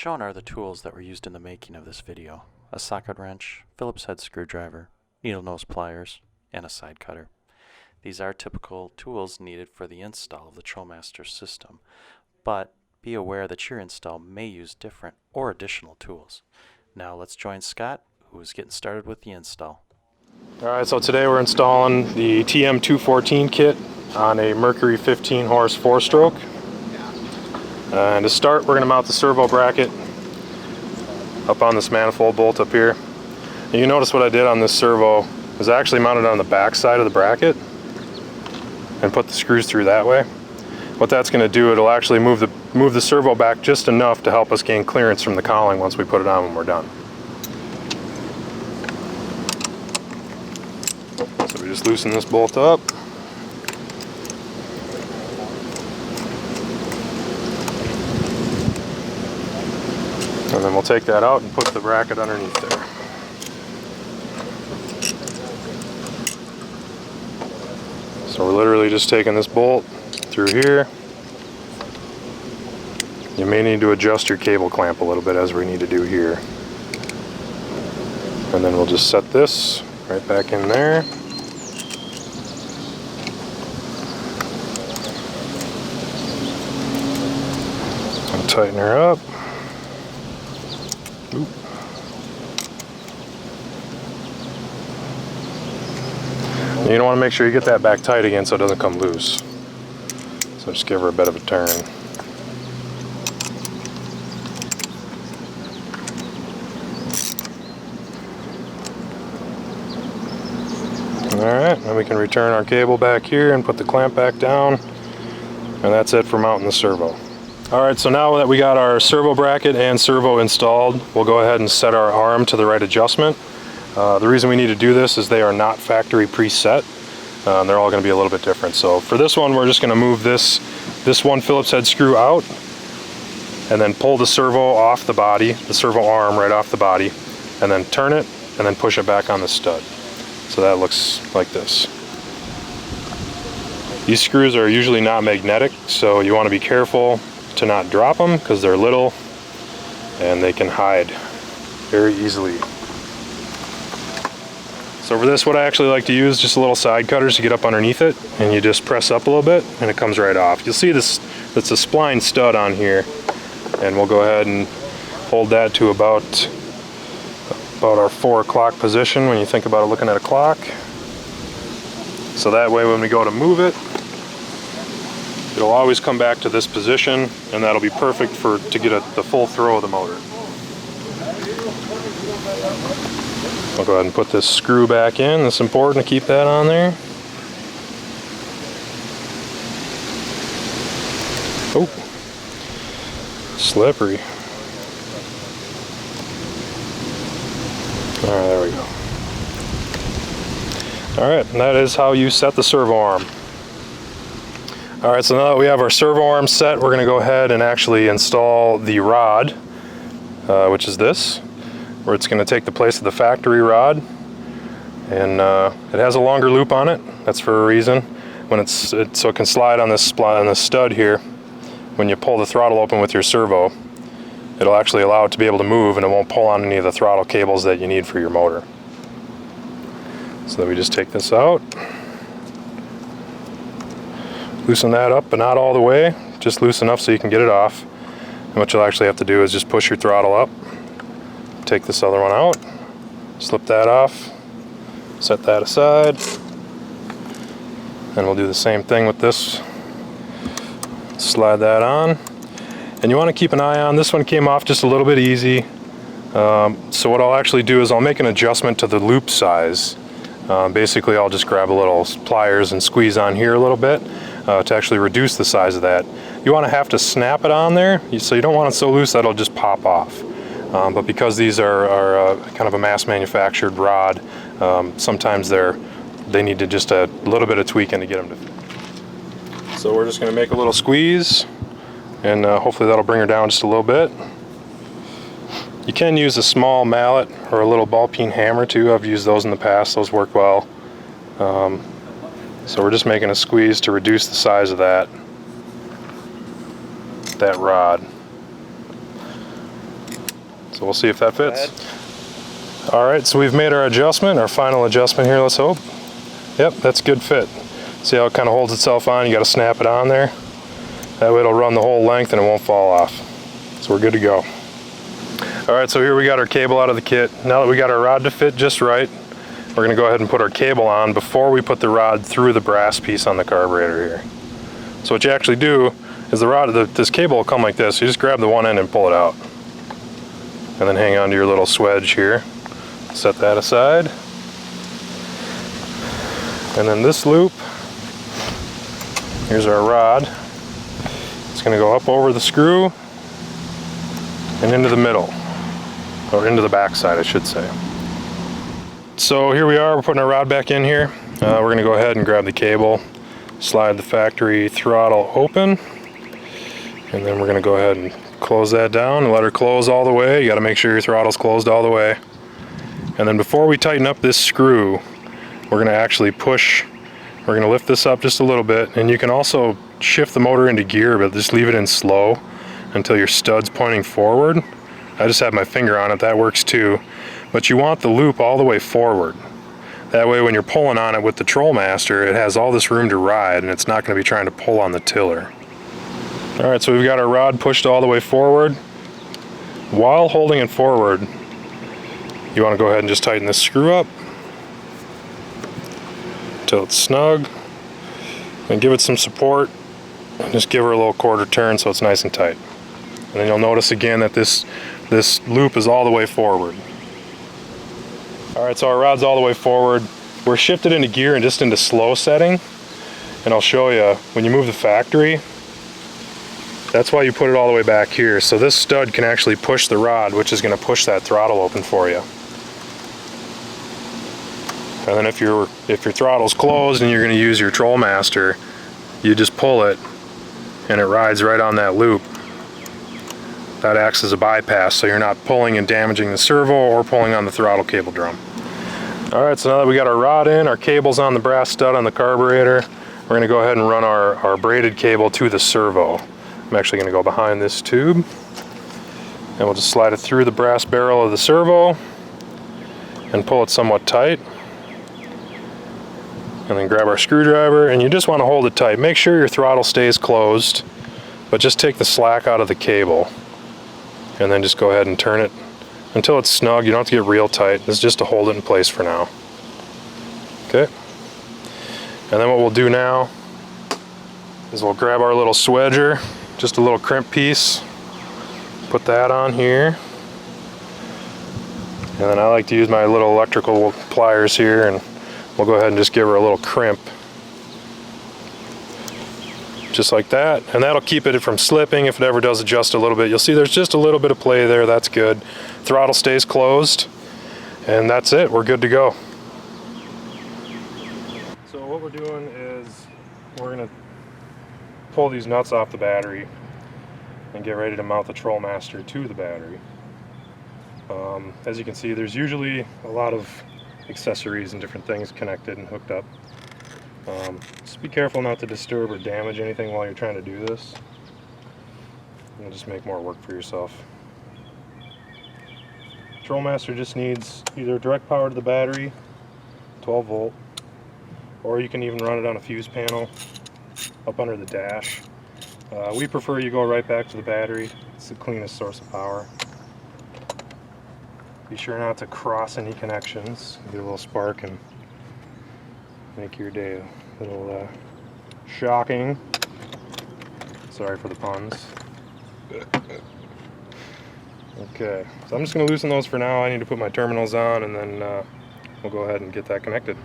Shown are the tools that were used in the making of this video: a socket wrench, Phillips head screwdriver, needle nose pliers, and a side cutter. These are typical tools needed for the install of the TROLLMaster system, but be aware that your install may use different or additional tools. Now let's join Scott, who is getting started with the install. Alright, so today we're installing the TM214 kit on a Mercury 15 horse 4-stroke. And to start, we're going to mount the servo bracket up on this manifold bolt up here. And you notice what I did on this servo is I actually mounted it on the back side of the bracket and put the screws through that way. What that's going to do, it'll actually move the servo back just enough to help us gain clearance from the cowling once we put it on when we're done. So we just loosen this bolt up. And then we'll take that out and put the bracket underneath there. So we're literally just taking this bolt through here. You may need to adjust your cable clamp a little bit, as we need to do here. And then we'll just set this right back in there. And tighten her up. Oop. You don't want to make sure you get that back tight again so it doesn't come loose. So just give her a bit of a turn. Alright, then we can return our cable back here and put the clamp back down. And that's it for mounting the servo. Alright, so now that we got our servo bracket and servo installed, we'll go ahead and set our arm to the right adjustment. The reason we need to do this is they are not factory preset. They're all going to be a little bit different. So for this one, we're just going to move this one Phillips head screw out and then pull the servo off the body, the servo arm right off the body, and then turn it and then push it back on the stud. So that looks like this. These screws are usually not magnetic, so you want to be careful to not drop them because they're little and they can hide very easily. So for this, what I actually like to use, just a little side cutters to get up underneath it, and you just press up a little bit and it comes right off. You'll see this, it's a spline stud on here, and we'll go ahead and hold that to about our 4 o'clock position when you think about it looking at a clock. So that way when we go to move it, it'll always come back to this position, and that'll be perfect to get the full throw of the motor. I'll go ahead and put this screw back in. It's important to keep that on there. Oh, slippery. All right, there we go. All right, and that is how you set the servo arm. All right, so now that we have our servo arm set, we're going to go ahead and actually install the rod, which is this, where it's going to take the place of the factory rod. And it has a longer loop on it. That's for a reason. When so it can slide on this stud here. When you pull the throttle open with your servo, it'll actually allow it to be able to move, and it won't pull on any of the throttle cables that you need for your motor. So then we just take this out. Loosen that up, but not all the way, just loose enough so you can get it off. And what you'll actually have to do is just push your throttle up, take this other one out, slip that off, set that aside, and we'll do the same thing with this. Slide that on, and you want to keep an eye on, this one came off just a little bit easy. So what I'll actually do is I'll make an adjustment to the loop size. Basically I'll just grab a little pliers and squeeze on here a little bit. To actually reduce the size of that. You want to have to snap it on there, so you don't want it so loose that it'll just pop off. But because these are kind of a mass manufactured rod, sometimes they need to just a little bit of tweaking to get them to fit. So we're just going to make a little squeeze, and hopefully that'll bring her down just a little bit. You can use a small mallet or a little ball peen hammer too. I've used those in the past, those work well. So we're just making a squeeze to reduce the size of that rod. So we'll see if that fits. All right, so we've made our adjustment, our final adjustment here, let's hope. Yep, that's a good fit. See how it kind of holds itself on? You got to snap it on there. That way it'll run the whole length and it won't fall off. So we're good to go. All right, so here we got our cable out of the kit. Now that we got our rod to fit just right, we're gonna go ahead and put our cable on before we put the rod through the brass piece on the carburetor here. So what you actually do is this cable will come like this. You just grab the one end and pull it out. And then hang on to your little swedge here. Set that aside. And then this loop, here's our rod. It's gonna go up over the screw and into the middle, or into the back side, I should say. So here we are, we're putting our rod back in here. We're gonna go ahead and grab the cable, slide the factory throttle open, and then we're gonna go ahead and close that down and let her close all the way. You gotta make sure your throttle's closed all the way. And then before we tighten up this screw, we're gonna actually push, we're gonna lift this up just a little bit, and you can also shift the motor into gear, but just leave it in slow until your stud's pointing forward. I just have my finger on it, that works too. But you want the loop all the way forward. That way when you're pulling on it with the TROLLMaster, it has all this room to ride and it's not going to be trying to pull on the tiller. Alright, so we've got our rod pushed all the way forward. While holding it forward, you want to go ahead and just tighten this screw up until it's snug. And give it some support. And just give her a little quarter turn so it's nice and tight. And then you'll notice again that this loop is all the way forward. Alright, so our rod's all the way forward. We're shifted into gear and just into slow setting. And I'll show you, when you move the factory, that's why you put it all the way back here. So this stud can actually push the rod, which is going to push that throttle open for you. And then if your throttle's closed and you're going to use your TROLLMaster, you just pull it and it rides right on that loop. That acts as a bypass, so you're not pulling and damaging the servo or pulling on the throttle cable drum. Alright, so now that we got our rod in, our cable's on the brass stud on the carburetor, we're going to go ahead and run our braided cable to the servo. I'm actually going to go behind this tube, and we'll just slide it through the brass barrel of the servo and pull it somewhat tight. And then grab our screwdriver, and you just want to hold it tight. Make sure your throttle stays closed, but just take the slack out of the cable. And then just go ahead and turn it until it's snug. You don't have to get real tight. This is just to hold it in place for now. Okay. And then what we'll do now is we'll grab our little swedger, just a little crimp piece, put that on here. And then I like to use my little electrical pliers here, and we'll go ahead and just give her a little crimp. Just like that, and that'll keep it from slipping. If it ever does adjust a little bit, you'll see there's just a little bit of play there. That's good. Throttle stays closed, and that's it. We're good to go. So what we're doing is we're going to pull these nuts off the battery and get ready to mount the TROLLMaster to the battery. As you can see, there's usually a lot of accessories and different things connected and hooked up. Just be careful not to disturb or damage anything while you're trying to do this. You'll just make more work for yourself. TROLLMaster just needs either direct power to the battery, 12 volt, or you can even run it on a fuse panel up under the dash. We prefer you go right back to the battery. It's the cleanest source of power. Be sure not to cross any connections. Get a little spark and make your day a little shocking. Sorry for the puns. Okay, so I'm just going to loosen those for now. I need to put my terminals on, and then we'll go ahead and get that connected.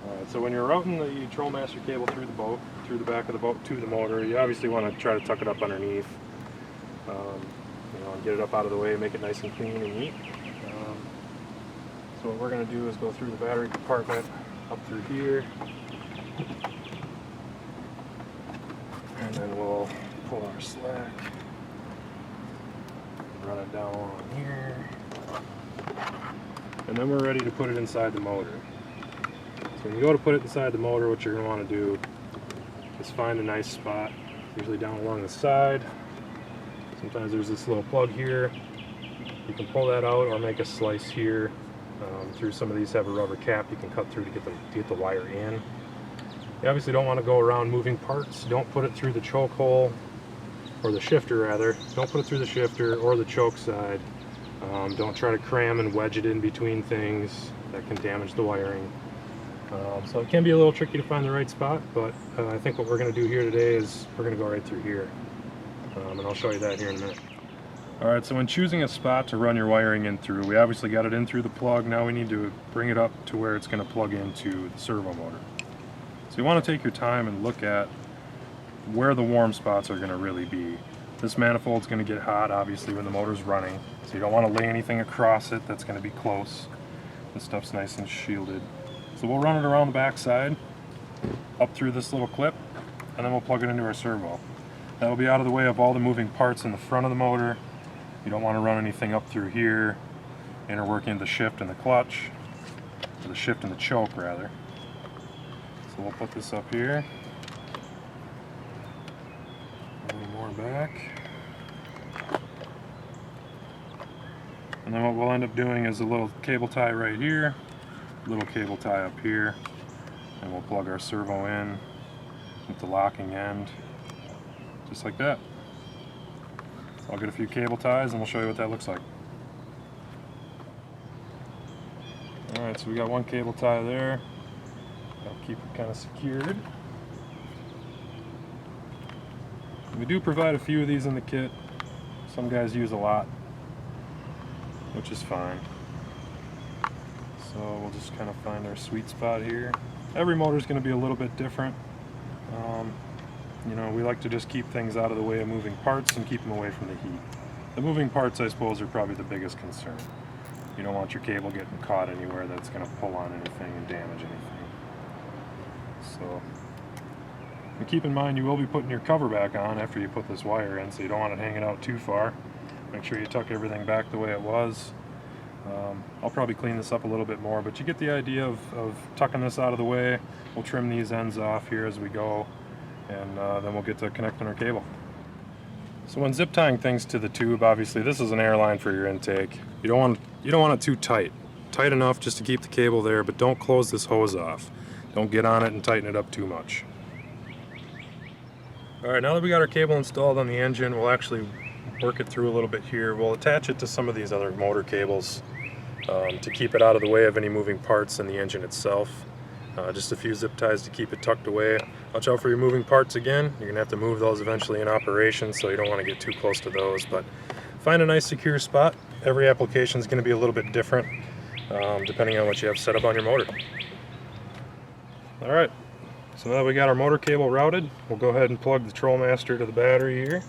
Alright, so when you're routing the TROLLMaster cable through the boat, through the back of the boat to the motor, you obviously want to try to tuck it up underneath. Get it up out of the way, make it nice and clean and neat. So what we're going to do is go through the battery compartment, up through here, and then we'll pull our slack, run it down along here, and then we're ready to put it inside the motor. So when you go to put it inside the motor, what you're going to want to do is find a nice spot, usually down along the side. Sometimes there's this little plug here. You can pull that out or make a slice here. Through some of these have a rubber cap you can cut through to get the wire in. You obviously don't want to go around moving parts. Don't put it through the choke hole, or the shifter rather. Don't put it through the shifter or the choke side. Don't try to cram and wedge it in between things. That can damage the wiring. So it can be a little tricky to find the right spot, but I think what we're going to do here today is we're going to go right through here. And I'll show you that here in a minute. Alright, so when choosing a spot to run your wiring in through, we obviously got it in through the plug. Now we need to bring it up to where it's going to plug into the servo motor. So you want to take your time and look at where the warm spots are going to really be. This manifold's going to get hot obviously when the motor's running, so you don't want to lay anything across it that's going to be close. This stuff's nice and shielded. So we'll run it around the back side, up through this little clip, and then we'll plug it into our servo. That'll be out of the way of all the moving parts in the front of the motor. You don't want to run anything up through here, interworking the shift and the clutch, or the shift and the choke rather. So we'll put this up here. A little more back. And then what we'll end up doing is a little cable tie right here, a little cable tie up here, and we'll plug our servo in with the locking end, just like that. I'll get a few cable ties and we'll show you what that looks like. Alright, so we got one cable tie there. I'll keep it kind of secured. We do provide a few of these in the kit. Some guys use a lot, which is fine. So we'll just kind of find our sweet spot here. Every motor is going to be a little bit different. You know, we like to just keep things out of the way of moving parts and keep them away from the heat. The moving parts, I suppose, are probably the biggest concern. You don't want your cable getting caught anywhere that's going to pull on anything and damage anything. So, and keep in mind you will be putting your cover back on after you put this wire in, so you don't want it hanging out too far. Make sure you tuck everything back the way it was. I'll probably clean this up a little bit more, but you get the idea of tucking this out of the way. We'll trim these ends off here as we go, and then we'll get to connecting our cable. So when zip tying things to the tube, obviously this is an air line for your intake. You don't want it too tight. Tight enough just to keep the cable there, but don't close this hose off. Don't get on it and tighten it up too much. Alright, now that we got our cable installed on the engine, we'll actually work it through a little bit here. We'll attach it to some of these other motor cables to keep it out of the way of any moving parts in the engine itself. Just a few zip ties to keep it tucked away. Watch out for your moving parts again. You're going to have to move those eventually in operation, so you don't want to get too close to those. But find a nice secure spot. Every application is going to be a little bit different depending on what you have set up on your motor. Alright, so now that we got our motor cable routed, we'll go ahead and plug the TROLLMaster to the battery here.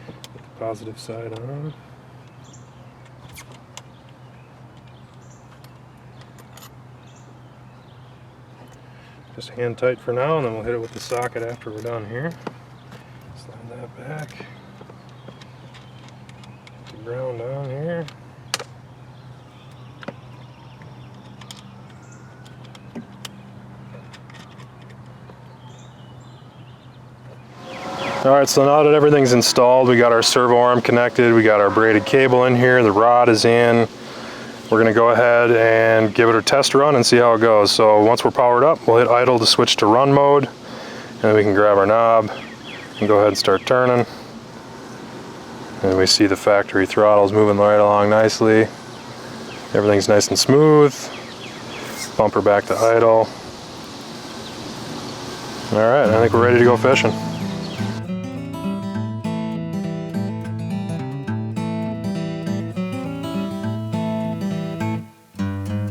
Put the positive side on. Just hand tight for now, and then we'll hit it with the socket after we're done here. Slide that back. Put the ground on here. Alright, so now that everything's installed, we got our servo arm connected, we got our braided cable in here, the rod is in. We're going to go ahead and give it a test run and see how it goes. So once we're powered up, we'll hit idle to switch to run mode, and then we can grab our knob and go ahead and start turning. And we see the factory throttle's moving right along nicely. Everything's nice and smooth. Bumper back to idle. Alright, I think we're ready to go fishing.